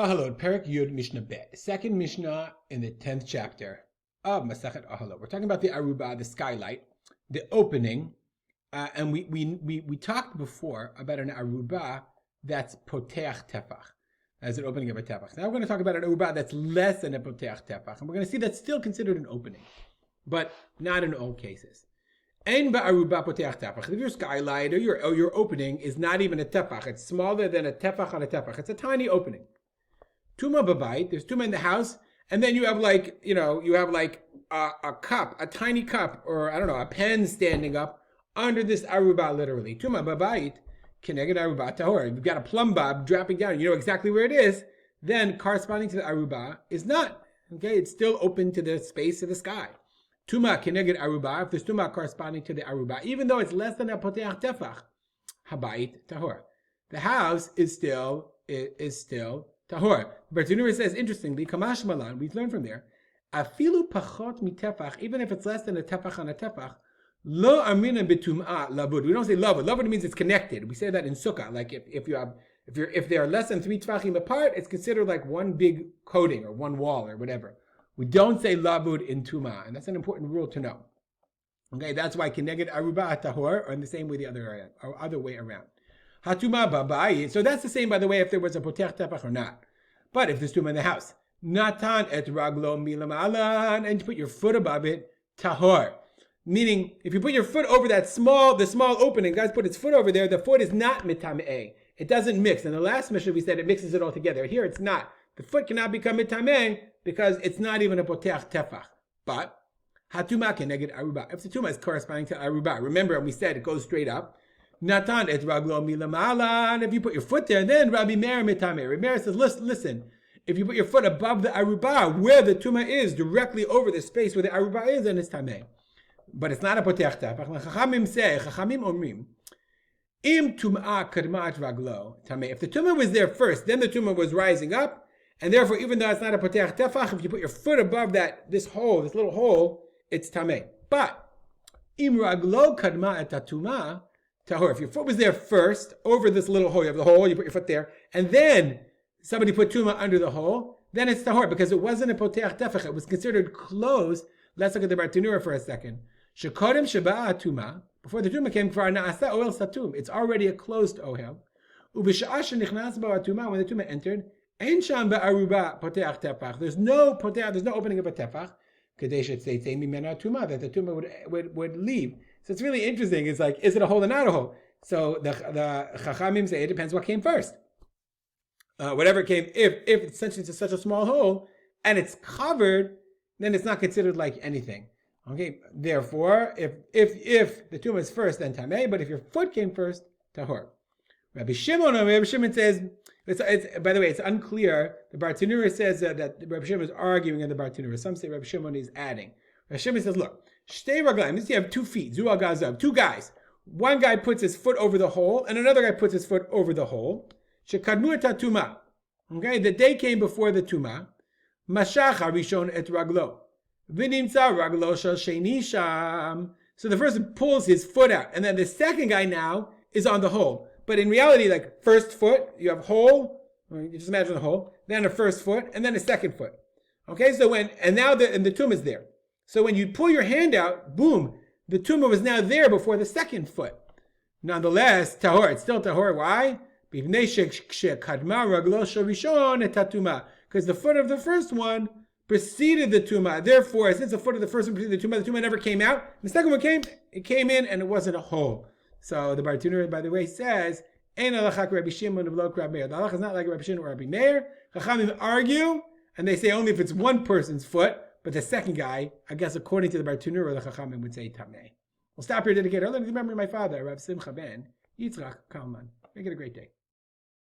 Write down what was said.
Oholot, Perik Yud Mishnah Bet, second Mishnah in the 10th chapter of Masachet Oholot. We're talking about the aruba, the skylight, the opening, and we talked before about an aruba that's poteach tefach, as an opening of a tefach. Now we're going to talk about an aruba that's less than a poteach tefach, and we're going to see that's still considered an opening, but not in all cases. Ein ba'aruba poteach tefach. If your skylight or your opening is not even a tefach, it's smaller than a tefach on a tefach. It's a tiny opening. Tuma b'bayit, there's tuma in the house, and then you have a cup, a tiny cup, or I don't know, a pen standing up under this aruba, literally. Tuma b'bayit, keneged aruba tahor. You've got a plumb bob dropping down, you know exactly where it is, then corresponding to the aruba is not. Okay, it's still open to the space of the sky. Tuma keneged aruba, if there's tuma corresponding to the aruba, even though it's less than a poteach tefach, habayit tahor. The house is still tahor. Bartanura says, interestingly, Kamash Malan, we've learned from there, afilu pachot mitefach, even if it's less than a tefach on a tefach, lo amina bitum'a labud. We don't say labud. Labud means it's connected. We say that in sukkah. Like if they are less than 3 tefachim apart, it's considered like one big coating or one wall or whatever. We don't say labud in tuma, and that's an important rule to know. Okay, that's why keneged aruba tahor, or in the same way the other way around. Hatuma babayi. So that's the same, by the way, if there was a poteach tefach or not. But if there's tuma in the house, natan et raglo milamalan, and you put your foot above it, tahor. Meaning, if you put your foot over the small opening, guys put its foot over there, the foot is not mitameh. It doesn't mix. In the last Mishnah we said it mixes it all together. Here it's not. The foot cannot become mitameh because it's not even a poteach tefach. But hatuma keneged aruba. If the tuma is corresponding to aruba, remember we said it goes straight up. Natan et raglo milamalan. If you put your foot there, then Rabbi Meir mitame. Rabbi Meir says, listen. If you put your foot above the aruba, where the tuma is, directly over the space where the aruba is, then it's tameh. But it's not a poteach tefach. Chachamim omrim, im tum'a kadmat raglo tameh. If the tuma was there first, then the tuma was rising up, and therefore, even though it's not a poteach tefach, if you put your foot above this little hole, it's tameh. But im raglo kadma et tuma tahor. If your foot was there first, over this little hole, you have the hole, you put your foot there, and then somebody put tuma under the hole, then it's tahor, because it wasn't a poteach tefach, it was considered closed. Let's look at the Bartanura for a second. Shekodem sheba'a tuma, before the tuma came, kvar na'asa ohel satum, it's already a closed ohel. Ubisha'ah shenichnas ba tuma, when the tuma entered, ein sham ba'aruba poteach tefach, there's no opening of a tefach, kadesh tzeitzei mimena tuma, that the tuma would leave. So it's really interesting. It's like, is it a hole or not a hole? So the Chachamim say it depends what came first. Whatever came, if essentially it's such a small hole and it's covered, then it's not considered like anything. Okay. Therefore, if the tuma is first, then tameh. But if your foot came first, tahor. Rabbi Shimon says, it's by the way, it's unclear. The Bartanura says that Rabbi Shimon is arguing in the Bartanura. Some say Rabbi Shimon is adding. Rabbi Shimon says, look. Shtei raglayim. You have 2 feet. Zu agazav. 2 guys. One guy puts his foot over the hole, and another guy puts his foot over the hole. Shekadmu et tuma. Okay, the day came before the tuma. Mashach harishon et raglo. V'nimtza raglo shel sheni sham. So the first pulls his foot out, and then the second guy now is on the hole. But in reality, like first foot, you have hole. You just imagine the hole. Then a first foot, and then a second foot. Okay, so now the tuma is there. So when you pull your hand out, boom, the tuma was now there before the second foot. Nonetheless, tahor, it's still tahor. Why? Because the foot of the first one preceded the tuma. Therefore, since the foot of the first one preceded the tuma never came out. The second one came in, and it wasn't a hole. So the Bartanura, by the way, says, Ein halachak Rabbi Shimon v'lo Rabbi Meir. The halach is not like Rabbi Shimon or Rabbi Meir. Chachamim argue, and they say only if it's one person's foot. But the second guy, I guess according to the Bartanura, the Chachamim would say tameh. We'll stop here, dedicated. I'll remember my father, Rav Simcha ben Yitzchak Kalman. Make it a great day.